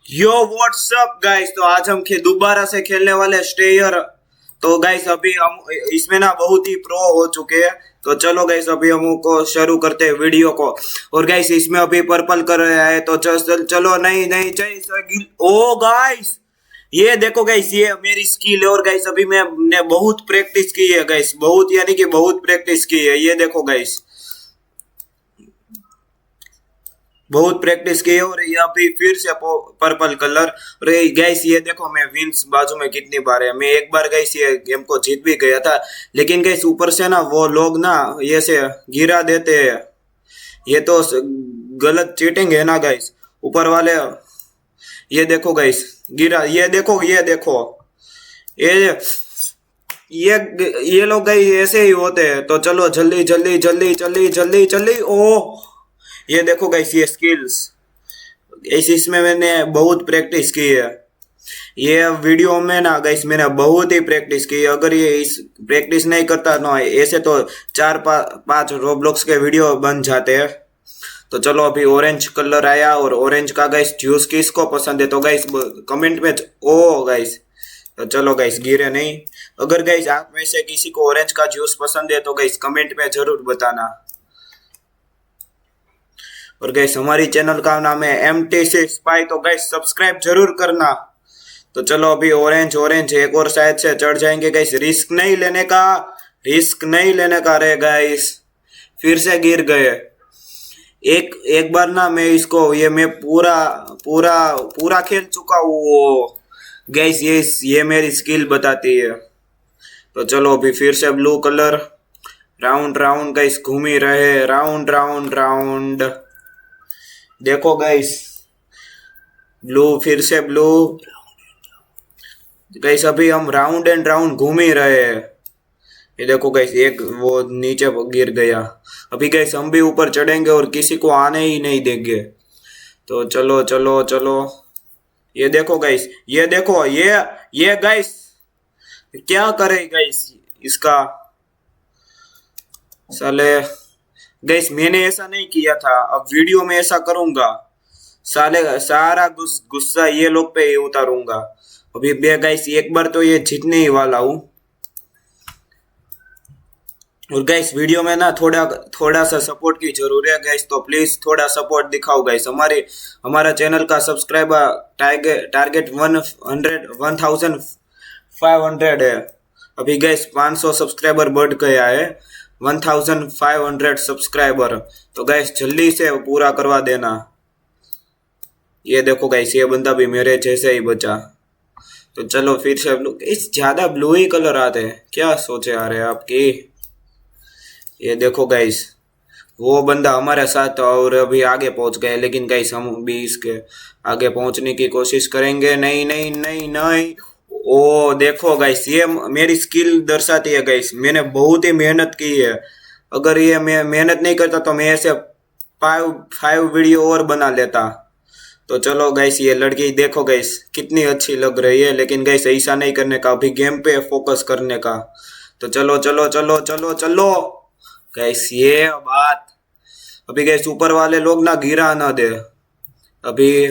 यो WhatsApp guys. तो आज हम दोबारा से खेलने वाले स्टेयर। तो गाइस अभी हम इसमें ना बहुत ही प्रो हो चुके हैं। तो चलो गाइस अभी हमको शुरू करते हैं वीडियो को। और गाइस इसमें अभी पर्पल कर रहा है तो चलो नहीं नहीं चाहिए। ओ गाइस ये देखो गाइस ये मेरी स्किल है। और गाइस अभी मैंने बहुत प्रैक्टिस की है गाइस, बहुत यानी कि बहुत प्रैक्टिस की है। ये देखो गाइस बहुत प्रैक्टिस की है। और यहाँ पे फिर से पर्पल कलर। और गैस ये देखो मैं विंस बाजू में कितनी बार है। मैं एक बार गैस ये गेम को जीत भी गया था, लेकिन गैस ऊपर से ना वो लोग ना ये से गिरा देते हैं। ये तो गलत चीटिंग है ना गैस ऊपर वाले। ये देखो गैस गिरा, ये देखो ये देखो ये ये ये लोग गई ऐसे ही होते हैं। तो चलो जल्दी जल्दी जल्दी जल्दी जल्दी जल्दी। ओ ये देखो गाइस ये स्किल्स इसमें मैंने बहुत प्रैक्टिस की है। ये वीडियो में ना गाइस मैंने बहुत ही प्रैक्टिस की है। अगर ये इस प्रैक्टिस नहीं करता ना ऐसे तो 4-5 रोब्लॉक्स के वीडियो बन जाते हैं। तो चलो अभी ऑरेंज कलर आया। और ऑरेंज का गाइस जूस किसको पसंद है तो गाइस कमेंट में ओ गाइस। तो चलो गाइस गिरे नहीं। अगर गाइस आप में से किसी को ऑरेंज का जूस पसंद है तो गाइस कमेंट में जरूर बताना। और गाइस हमारी चैनल का नाम है MTC स्पाई, तो गाइस सब्सक्राइब जरूर करना। तो चलो अभी ऑरेंज ऑरेंज एक और शायद से चढ़ जाएंगे गाइस। रिस्क नहीं लेने का, रिस्क नहीं लेने का रे गाइस। फिर से गिर गए। एक एक बार ना मैं इसको मैं पूरा पूरा पूरा खेल चुका हूँ गाइस। ये मेरी स्किल बताती है। तो चलो अभी फिर से blue colour. Round round guys घूम ही रहे, राउंड राउंड राउंड। देखो गाइस ब्लू, फिर से ब्लू। गाइस अभी हम राउंड एंड राउंड घूम ही रहे हैं। ये देखो गाइस एक वो नीचे गिर गया। अभी गाइस हम भी ऊपर चढ़ेंगे और किसी को आने ही नहीं देंगे। तो चलो चलो चलो। ये देखो गाइस, ये देखो ये गाइस क्या करे गाइस इसका साले। गैस मैंने ऐसा नहीं किया था, अब वीडियो में ऐसा करूंगा। साले सारा गुस्सा ये लोग पे ही उतारूंगा। अभी गैस एक बार तो ये जीतने ही वाला हूँ। और गैस वीडियो में ना थोड़ा सा सपोर्ट की जरूरत है गैस। तो प्लीज थोड़ा सपोर्ट दिखाओ गैस। हमारा चैनल का सब्सक्राइबर टारगेट 1500 है। अभी गैस 500 सब्सक्राइबर बढ़ गया है, 1500 सब्सक्राइबर। तो गैस जल्दी से पूरा करवा देना। ये देखो गैस ये बंदा भी मेरे जैसे ही बचा। तो चलो फिर से इस ज्यादा ब्लू ही कलर आते हैं, क्या सोचे आ रहे हैं आपकी। ये देखो गैस वो बंदा हमारे साथ और अभी आगे पहुंच गए, लेकिन गैस हम भी इसके आगे पहुंचने की कोशिश करेंगे। नहीं नहीं नहीं नहीं। ओ देखो गाइस ये मेरी स्किल दर्शाती है गाइस। मैंने बहुत ही मेहनत की है। अगर ये मैं मेहनत नहीं करता तो मैं ऐसे 5 वीडियो और बना लेता। तो चलो गाइस ये लड़की देखो गाइस कितनी अच्छी लग रही है, लेकिन गाइस ऐसा नहीं करने का, अभी गेम पे फोकस करने का। तो चलो चलो चलो चलो चलो गाइस ये बात। अभी गाइस ऊपर वाले लोग ना गिरा ना दे। अभी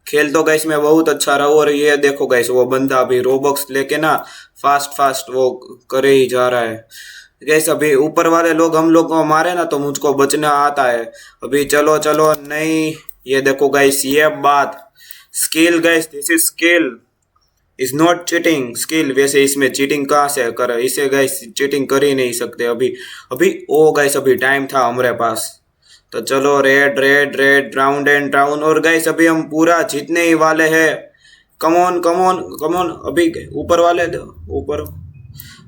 खेल तो गैस में बहुत अच्छा रहा। और ये देखो गैस वो बंदा अभी रोबॉक्स लेके ना फास्ट वो करे ही जा रहा है गैस। अभी ऊपर वाले लोग हम लोग को मारे ना तो मुझको बचना आता है। अभी चलो चलो नहीं। ये देखो गैस ये बात skill gas, this is skill is not cheating. Skill वैसे इसमें चीटिंग कहाँ से कर, इसे गैस चीटिंग कर ही नहीं सकते। अभी अभी ओ गैस अभी टाइम था हमारे पास। तो चलो red red red round and round. और गाइस अभी हम पूरा जीतने ही वाले हैं। Come on come on come on. अभी ऊपर वाले ऊपर।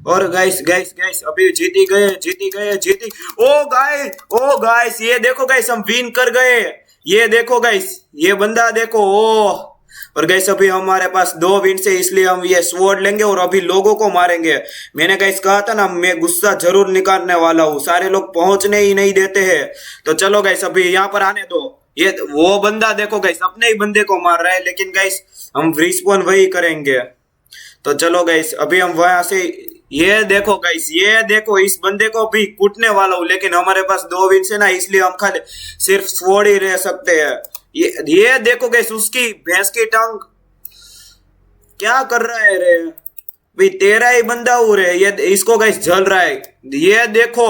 और गाइस गाइस गाइस अभी जीती गए जीती गए जीती। ओ गाइस ये देखो गाइस हम विन कर गए। ये देखो गाइस ये बंदा देखो ओ। और गैस अभी हमारे पास 2 विन से, इसलिए हम ये स्वॉर्ड लेंगे और अभी लोगों को मारेंगे। मैंने गैस कहा था ना मैं गुस्सा जरूर निकालने वाला हूँ, सारे लोग पहुंचने ही नहीं देते हैं। तो चलो गैस अभी यहाँ पर आने दो। ये वो बंदा देखो गैस अपने ही बंदे को मार रहा है, लेकिन गैस हम रिस्पॉन वही करेंगे। तो चलो गैस अभी हम वहां से ये देखो गाइस ये देखो इस बंदे को भी कूटने वाला हूँ, लेकिन हमारे पास 2 विन है ना, इसलिए हम खाली सिर्फ स्वॉर्ड ही रह सकते हैं। ये देखो गैस उसकी भैंस की टांग क्या कर रहा है रे भाई, तेरा ही बंदा हो रे, ये इसको गैस जल रहा है। ये देखो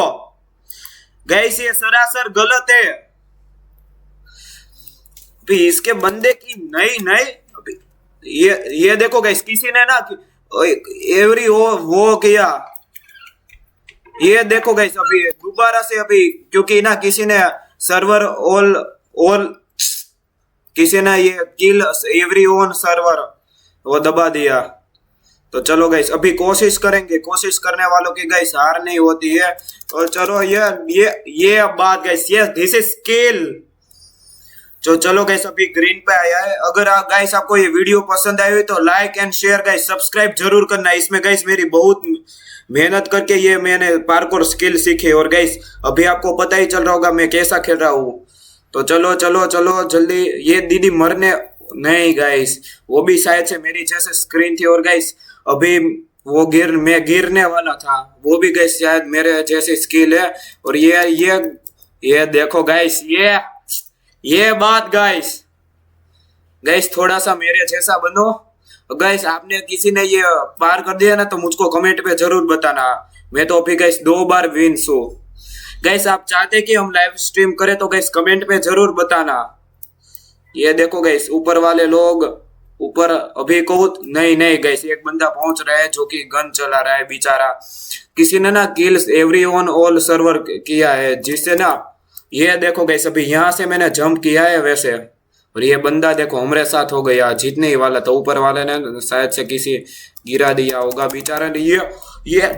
गैस ये सरासर गलत है भाई, इसके बंदे की नहीं नहीं अभी। ये देखो गैस किसी ने ना एवरी वो किया। ये देखो गैस अभी दोबारा से अभी, क्योंकि ना किसी ने सर्वर ऑल ऑल किसी ने ये किल एवरी ओन सर्वर वो दबा दिया। तो चलो गाइस अभी कोशिश करेंगे, कोशिश करने वालों की गाइस हार नहीं होती है। और चलो ये बात गाइस, ये दिस इज स्किल। जो चलो गाइस अभी ग्रीन पे आया है। अगर गाइस आपको ये वीडियो पसंद आई हो तो like and share guys, subscribe जरूर करना। इसमें गाइस मेरी बहुत मेहनत करके ये मैंने पार्कोर स्किल सीखी, और गाइस अभी आपको पता ही चल रहा होगा मैं कैसा खेल रहा हूँ। तो चलो चलो चलो जल्दी, ये दीदी मरने नहीं गाइस, वो भी शायद से मेरी जैसे स्क्रीन थी, और गाइस अभी वो मैं गिरने वाला था, वो भी गाइस शायद मेरे जैसे स्किल है। और ये देखो गाइस, ये बात गाइस, गाइस थोड़ा सा मेरे जैसा बनो। गाइस आपने किसी ने ये पार कर दिया ना तो मुझको कमेंट पे जरूर बताना। मैं तो अभी गाइस 2 बार विंस हूँ। गाइस आप चाहते कि हम लाइव स्ट्रीम करें तो गाइस कमेंट पे जरूर बताना। ये देखो गाइस ऊपर वाले लोग ऊपर अभी को नहीं नहीं गाइस, एक बंदा पहुंच रहा है जो कि गन चला रहा है बेचारा। किसी ने ना kills every on all server किया है, जिससे ना ये देखो गाइस अभी यहाँ से मैंने जंप किया है वैसे, और ये बंदा देखो हमारे साथ हो गया, जीतने ही वाला था। ऊपर वाले ने शायद से किसी गिरा दिया होगा बेचारा ने। ये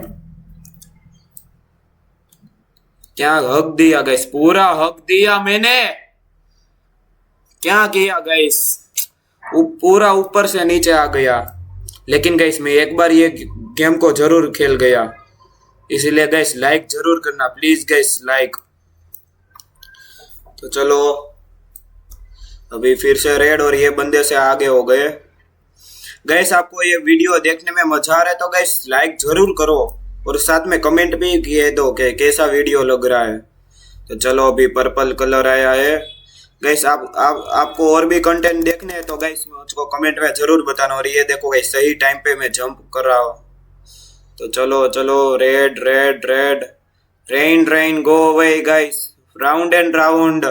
क्या हक दिया गाइस, पूरा हक दिया मैंने। क्या किया गाइस, पूरा ऊपर से नीचे आ गया। लेकिन गाइस मैं एक बार ये गेम को जरूर खेल गया, इसीलिए गाइस लाइक जरूर करना प्लीज गाइस, लाइक। तो चलो अभी फिर से रेड और ये बंदे से आगे हो गए। गाइस आपको ये वीडियो देखने में मजा आ रहा है तो गाइस लाइक जरूर करो, और साथ में कमेंट भी किए दो कि कैसा वीडियो लग रहा है। तो चलो अभी पर्पल कलर आया है। गाइस आपको और भी कंटेंट देखने हैं तो गाइस मुझको कमेंट में जरूर बताना। और ये देखो गाइस सही टाइम पे मैं जंप कर रहा हूँ। तो चलो चलो red red red, rain rain go away guys, round and round.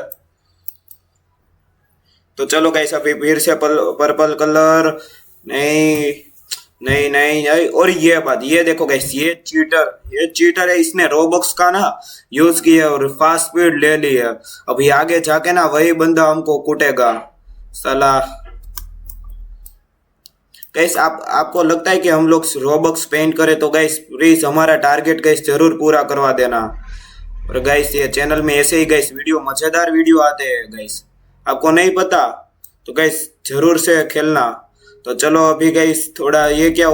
तो चलो गाइस अभी फिर से पर्पल कलर, नहीं नहीं नहीं नहीं। और ये बात, ये देखो गाइस ये चीटर है, इसने रोबॉक्स का ना यूज किया और फास्ट स्पीड ले ली है। अभी आगे जाके ना वही बंदा हमको कूटेगा साला। गाइस आपको लगता है कि हम लोग रोबॉक्स पेंट करें तो गाइस प्लीज हमारा टारगेट गाइस जरूर पूरा करवा देना। और गाइस ये चैनल में ऐसे ही गाइस वीडियो, मजेदार वीडियो आते हैं गाइस, आपको नहीं पता तो गाइस जरूर से खेलना। तो चलो अभी गाइस थोड़ा ये क्या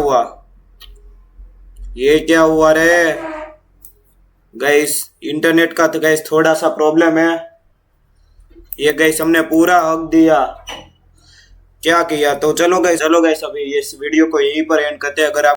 हुआ रे गाइस, इंटरनेट का तो गाइस थोड़ा सा प्रॉब्लम है। ये गाइस हमने पूरा हक दिया, क्या किया। तो चलो गाइस अभी इस वीडियो को यहीं पर एंड करते हैं। अगर आप